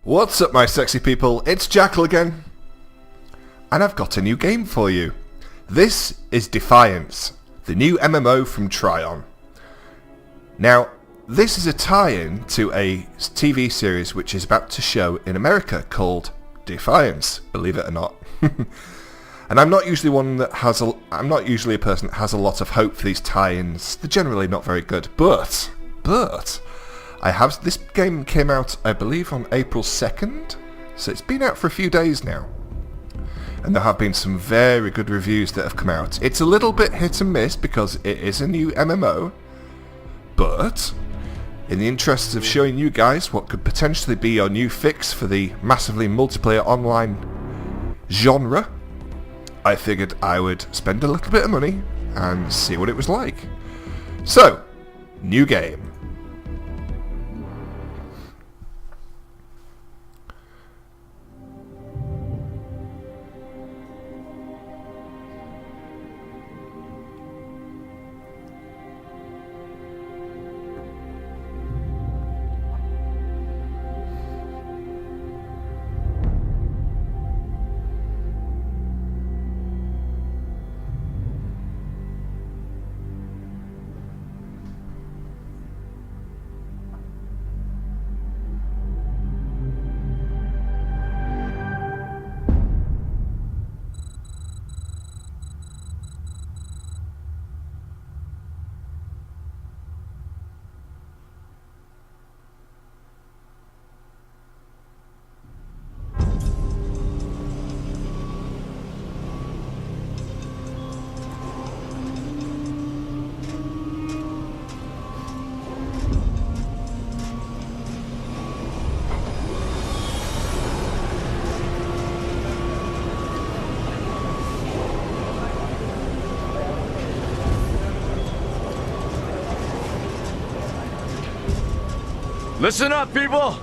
What's up, my sexy people? It's Jackal again, and I've got a new game for you. This is Defiance, the new MMO from Tryon. Now, this is a tie-in to a TV series which is about to show in America called Defiance, believe it or not. And I'm not usually a person that has a lot of hope for these tie-ins. They're generally not very good, but this game came out, I believe, on April 2nd, so it's been out for a few days now. And there have been some very good reviews that have come out. It's a little bit hit and miss because it is a new MMO, but in the interests of showing you guys what could potentially be your new fix for the massively multiplayer online genre, I figured I would spend a little bit of money and see what it was like. So, new game. Listen up, people!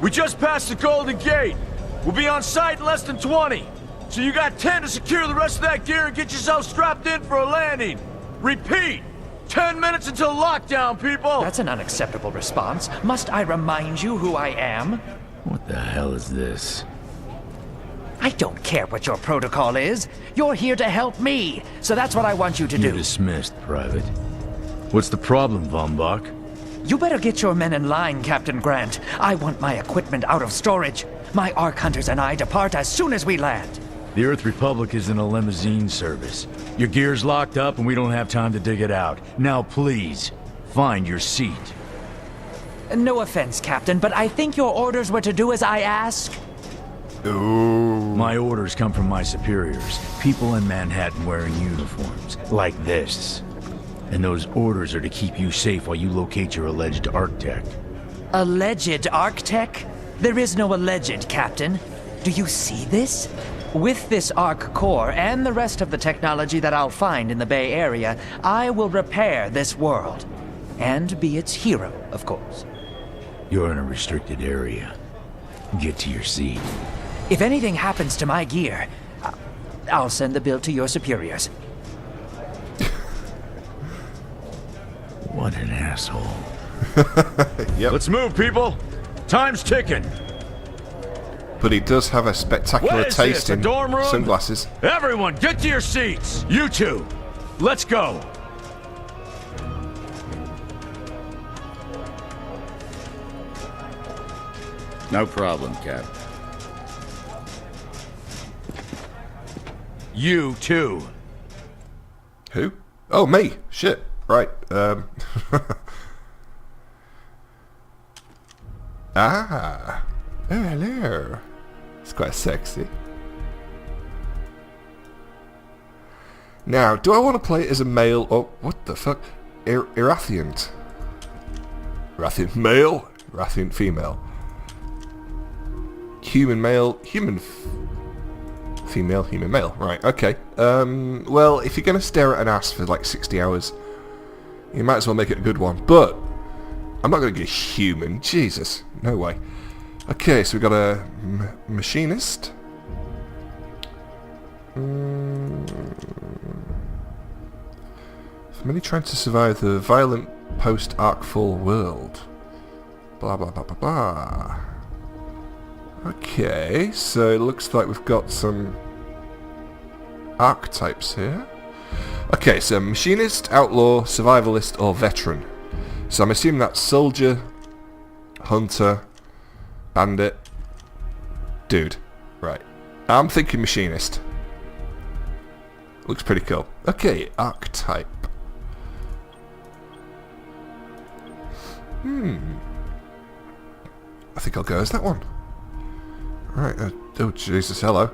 We just passed the Golden Gate. We'll be on site in less than 20. So you got 10 to secure the rest of that gear and get yourself strapped in for a landing. Repeat! 10 minutes until lockdown, people! That's an unacceptable response. Must I remind you who I am? What the hell is this? I don't care what your protocol is. You're here to help me, so that's what I want you to You're do. dismissed, Private. What's the problem, Von Bach? You better get your men in line, Captain Grant. I want my equipment out of storage. My Ark Hunters and I depart as soon as we land. The Earth Republic is in a limousine service. Your gear's locked up and we don't have time to dig it out. Now please, find your seat. No offense, Captain, but I think your orders were to do as I ask. Ooh. My orders come from my superiors. People in Manhattan wearing uniforms, like this. And those orders are to keep you safe while you locate your alleged Arc-Tech. Alleged Arc-Tech? There is no alleged, Captain. Do you see this? With this Arc core and the rest of the technology that I'll find in the Bay Area, I will repair this world. And be its hero, of course. You're in a restricted area. Get to your seat. If anything happens to my gear, I'll send the bill to your superiors. What an asshole. Yep. Let's move, people! Time's ticking! But he does have a spectacular What is taste this, a in dorm room? sunglasses. Everyone, get to your seats! You two! Let's go! No problem, Cap. You too. Who? Oh, me. Shit. Right. Ah. Oh, hello. It's quite sexy. Now, do I want to play it as a male or... What the fuck? Irathiant. Irathiant male? Irathiant female. Human male. Female, human male. Right, okay. Well, if you're going to stare at an ass for like 60 hours, you might as well make it a good one. But I'm not going to get human. Jesus. No way. Okay, so we've got a machinist. For many trying to survive the violent post-Arcfall world. Blah, blah, blah, blah, blah. Okay, so it looks like we've got some archetypes here. Okay, so machinist, outlaw, survivalist, or veteran. So I'm assuming that's soldier, hunter, bandit, dude. Right. I'm thinking machinist. Looks pretty cool. Okay, archetype. I think I'll go as that one. Right, oh Jesus, hello.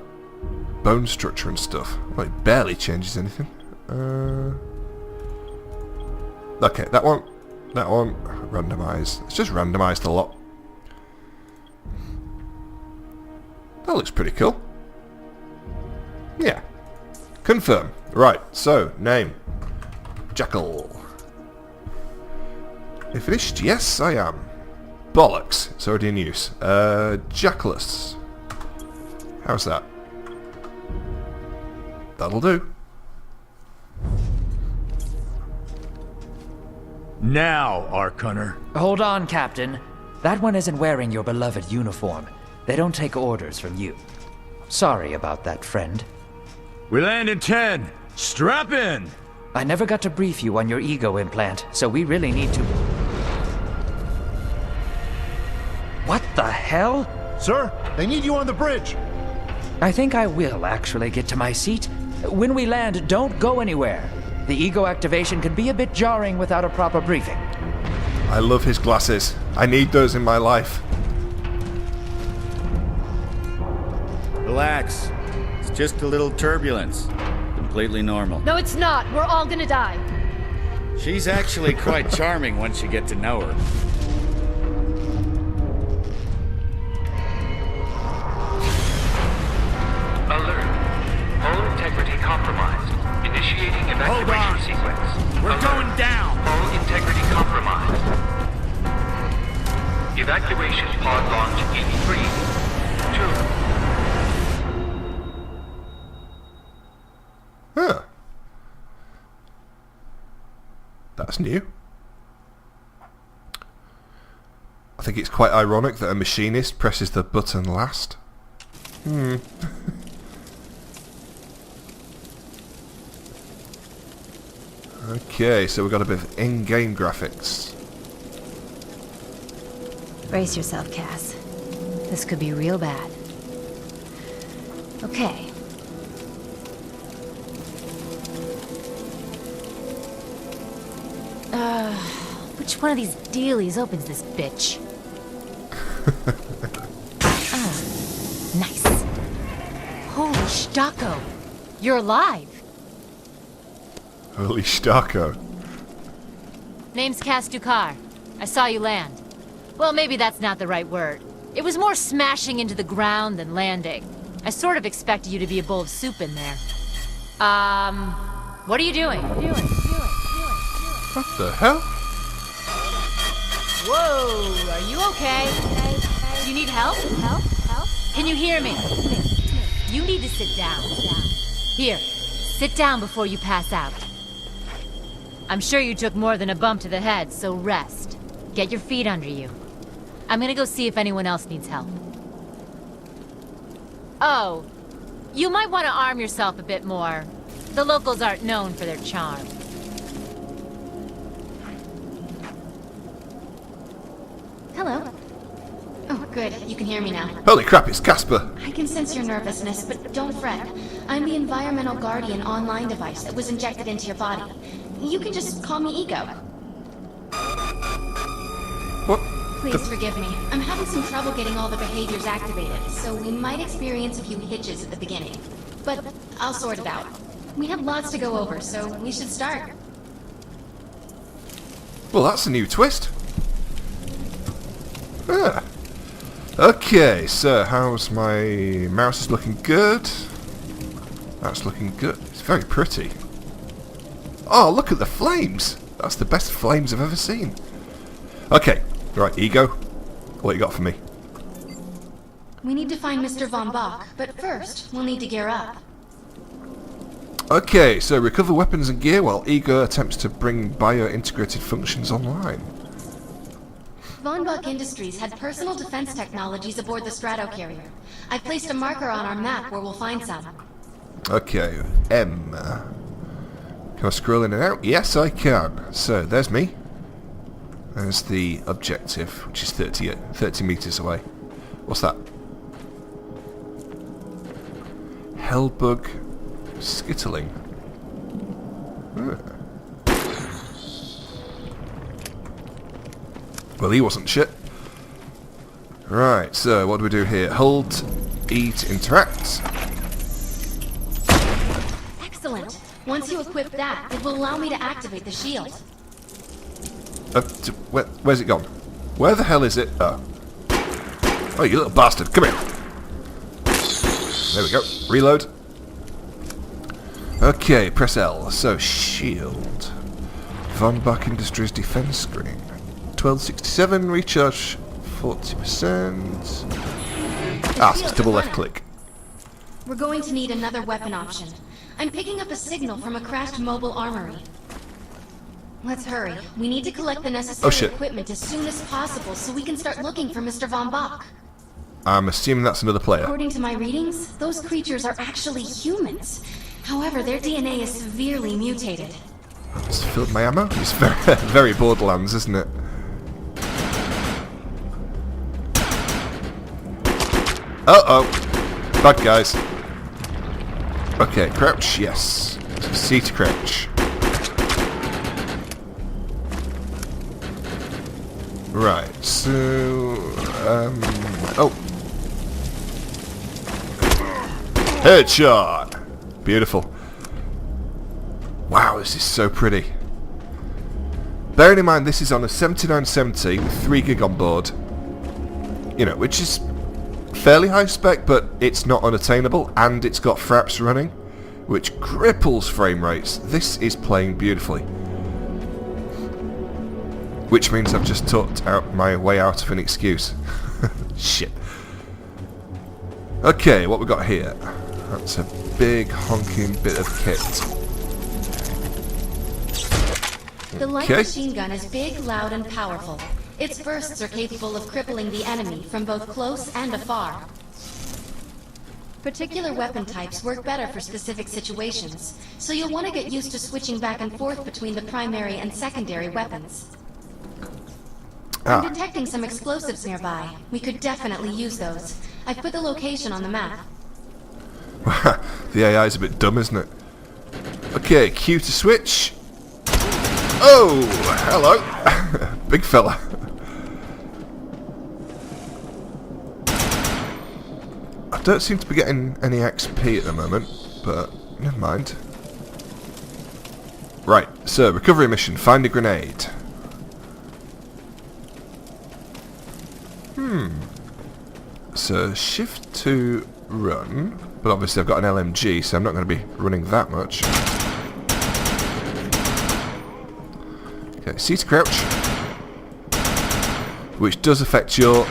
Bone structure and stuff. Well, it barely changes anything. Okay, that one. Randomise. It's just randomised a lot. That looks pretty cool. Yeah. Confirm. Right, so, name. Jackal. You finished? Yes, I am. Bollocks. It's already in use. Jackalus. How's that? That'll do. Now, Ark Hunter. Hold on, Captain. That one isn't wearing your beloved uniform. They don't take orders from you. Sorry about that, friend. We land in 10. Strap in. I never got to brief you on your ego implant, so we really need to... What the hell? Sir, they need you on the bridge. I think I will actually get to my seat. When we land, don't go anywhere. The ego activation can be a bit jarring without a proper briefing. I love his glasses. I need those in my life. Relax. It's just a little turbulence. Completely normal. No, it's not. We're all gonna die. She's actually quite charming once you get to know her. Alert. Hull integrity compromised. Initiating evacuation sequence. We're Alert. going down. Hull integrity compromised. Evacuation pod launch in 3, 2. Huh. That's new. I think it's quite ironic that a machinist presses the button last. Okay, so we've got a bit of in-game graphics. Brace yourself, Cass. This could be real bad. Okay. Which one of these dealies opens this bitch? Nice. Holy Stocko. You're alive. Holy Starko. Name's Cass Dukar. I saw you land. Well, maybe that's not the right word. It was more smashing into the ground than landing. I sort of expected you to be a bowl of soup in there. What are you doing? What the hell? Whoa, are you okay? Do you need help? Can you hear me? You need to sit down. Here, sit down before you pass out. I'm sure you took more than a bump to the head, so rest. Get your feet under you. I'm gonna go see if anyone else needs help. Oh, you might want to arm yourself a bit more. The locals aren't known for their charm. Hello. Oh, good. You can hear me now. Holy crap, it's Casper. I can sense your nervousness, but don't fret. I'm the Environmental Guardian online device that was injected into your body. You can just call me Ego. What? Please forgive me. I'm having some trouble getting all the behaviors activated, so we might experience a few hitches at the beginning. But I'll sort it out. We have lots to go over, so we should start. Well, that's a new twist. Ah. Okay, so how's my mouse? Is looking good. That's looking good. It's very pretty. Oh, look at the flames. That's the best flames I've ever seen. Okay, right, Ego. What you got for me? We need to find Mr. Von Bach, but first, we'll need to gear up. Okay, so recover weapons and gear while Ego attempts to bring bio-integrated functions online. Von Buck Industries had personal defense technologies aboard the Stratocarrier. I've placed a marker on our map where we'll find some. Okay, M. Can I scroll in and out? Yes, I can. So, there's me. There's the objective, which is 30 meters away. What's that? Hellbug skittling. Well, he wasn't shit. Right, so what do we do here? Hold, E to interact. Excellent. Once you equip that, it will allow me to activate the shield. Where's it gone? Where the hell is it? Oh. Oh, you little bastard. Come here. There we go. Reload. Okay, press L. So, shield. Von Buck Industries defense screen. 1267, recharge 40%. Ah, so it's double left click. We're going to need another weapon option. I'm picking up a signal from a crashed mobile armory. Let's hurry. We need to collect the necessary equipment as soon as possible so we can start looking for Mr. Von Buck. I'm assuming that's another player. According to my readings, those creatures are actually humans. However, their DNA is severely mutated. Just filled my ammo. It's very, very Borderlands, isn't it? Uh-oh. Bad guys. Okay, crouch, yes. C to crouch. Right, so... oh. Headshot! Beautiful. Wow, this is so pretty. Bearing in mind this is on a 7970 with 3 gig on board. You know, which is fairly high spec, but it's not unattainable, and it's got fraps running, which cripples frame rates. This is playing beautifully. Which means I've just talked out my way out of an excuse. Shit. Okay, what we got here? That's a big honking bit of kit. The light machine gun is big, loud, and powerful. Its bursts are capable of crippling the enemy from both close and afar. Particular weapon types work better for specific situations, so you'll want to get used to switching back and forth between the primary and secondary weapons. I'm detecting some explosives nearby. We could definitely use those. I've put the location on the map. The AI is a bit dumb, isn't it? Okay, Q to switch. Oh, hello. Big fella. I don't seem to be getting any XP at the moment, but never mind. Right, so recovery mission, find a grenade. So shift to run, but obviously I've got an LMG, so I'm not going to be running that much. Okay, C to crouch, which does affect your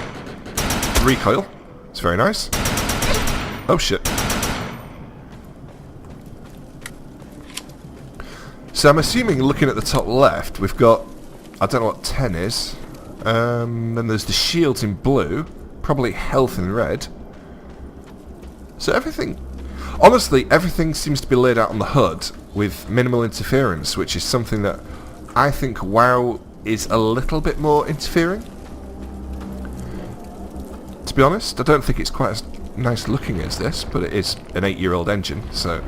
recoil. It's very nice. Oh shit. So I'm assuming, looking at the top left, we've got, I don't know what 10 is. Then there's the shields in blue, probably health in red. So everything, honestly, everything seems to be laid out on the HUD with minimal interference, which is something that I think WoW is a little bit more interfering. To be honest, I don't think it's quite as nice looking as this, but it is an 8-year-old engine, so...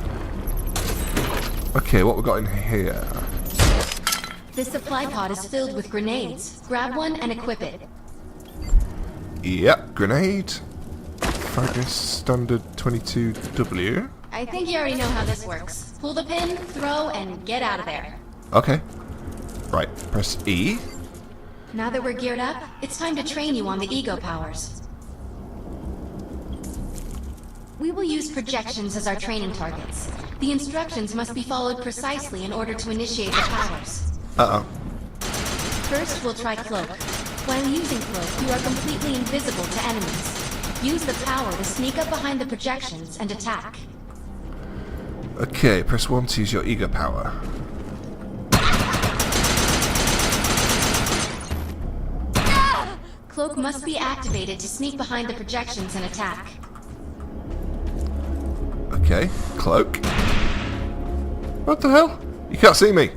Okay, what we got in here? This supply pod is filled with grenades. Grab one and equip it. Yep, grenade. Fragment standard 22W. I think you already know how this works. Pull the pin, throw, and get out of there. Okay. Right, press E. Now that we're geared up, it's time to train you on the ego powers. We will use projections as our training targets. The instructions must be followed precisely in order to initiate the powers. Uh-oh. First, we'll try Cloak. While using Cloak, you are completely invisible to enemies. Use the power to sneak up behind the projections and attack. Okay, press 1 to use your ego power. cloak must be activated to sneak behind the projections and attack. Okay, cloak. What the hell? You can't see me.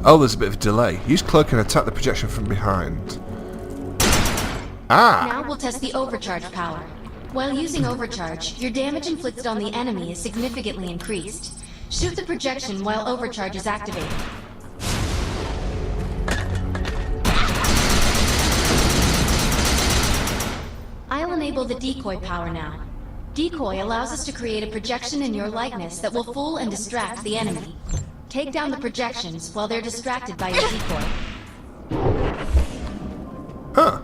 Oh, there's a bit of a delay. Use cloak and attack the projection from behind. Ah! Now we'll test the overcharge power. While using overcharge, your damage inflicted on the enemy is significantly increased. Shoot the projection while overcharge is activated. I'll enable the decoy power now. Decoy allows us to create a projection in your likeness that will fool and distract the enemy. Take down the projections while they're distracted by your decoy. Huh.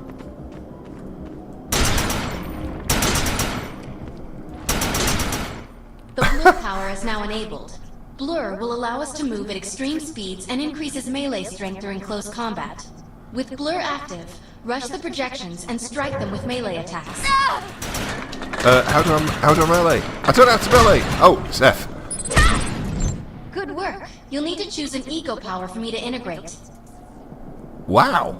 The blur power is now enabled. Blur will allow us to move at extreme speeds and increases melee strength during close combat. With Blur active, rush the projections and strike them with melee attacks. How do I melee? I don't have to melee! Oh, it's F. Good work. You'll need to choose an eco power for me to integrate. Wow.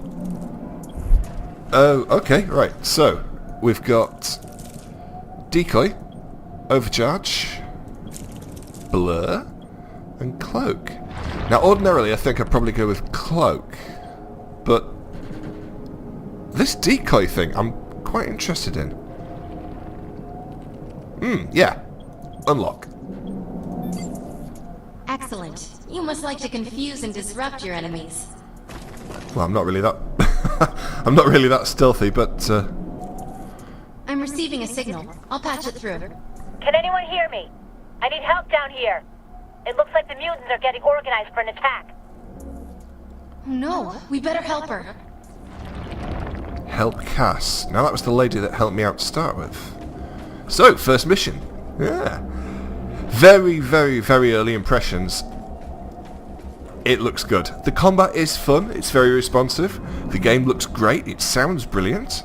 Oh, okay, right. So, we've got decoy, overcharge, blur, and cloak. Now, ordinarily, I think I'd probably go with cloak, but this decoy thing, I'm quite interested in. Yeah. Unlock. Excellent. You must like to confuse and disrupt your enemies. Well, I'm not really that... I'm not really that stealthy, but... I'm receiving a signal. I'll patch it through. Can anyone hear me? I need help down here. It looks like the mutants are getting organized for an attack. No, we better help her. Help Cass. Now that was the lady that helped me out to start with. So, first mission. Yeah. Very, very, very early impressions. It looks good. The combat is fun. It's very responsive. The game looks great. It sounds brilliant.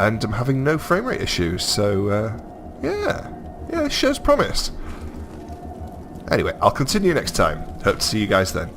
And I'm having no frame rate issues. So, yeah. Yeah, it shows promise. Anyway, I'll continue next time. Hope to see you guys then.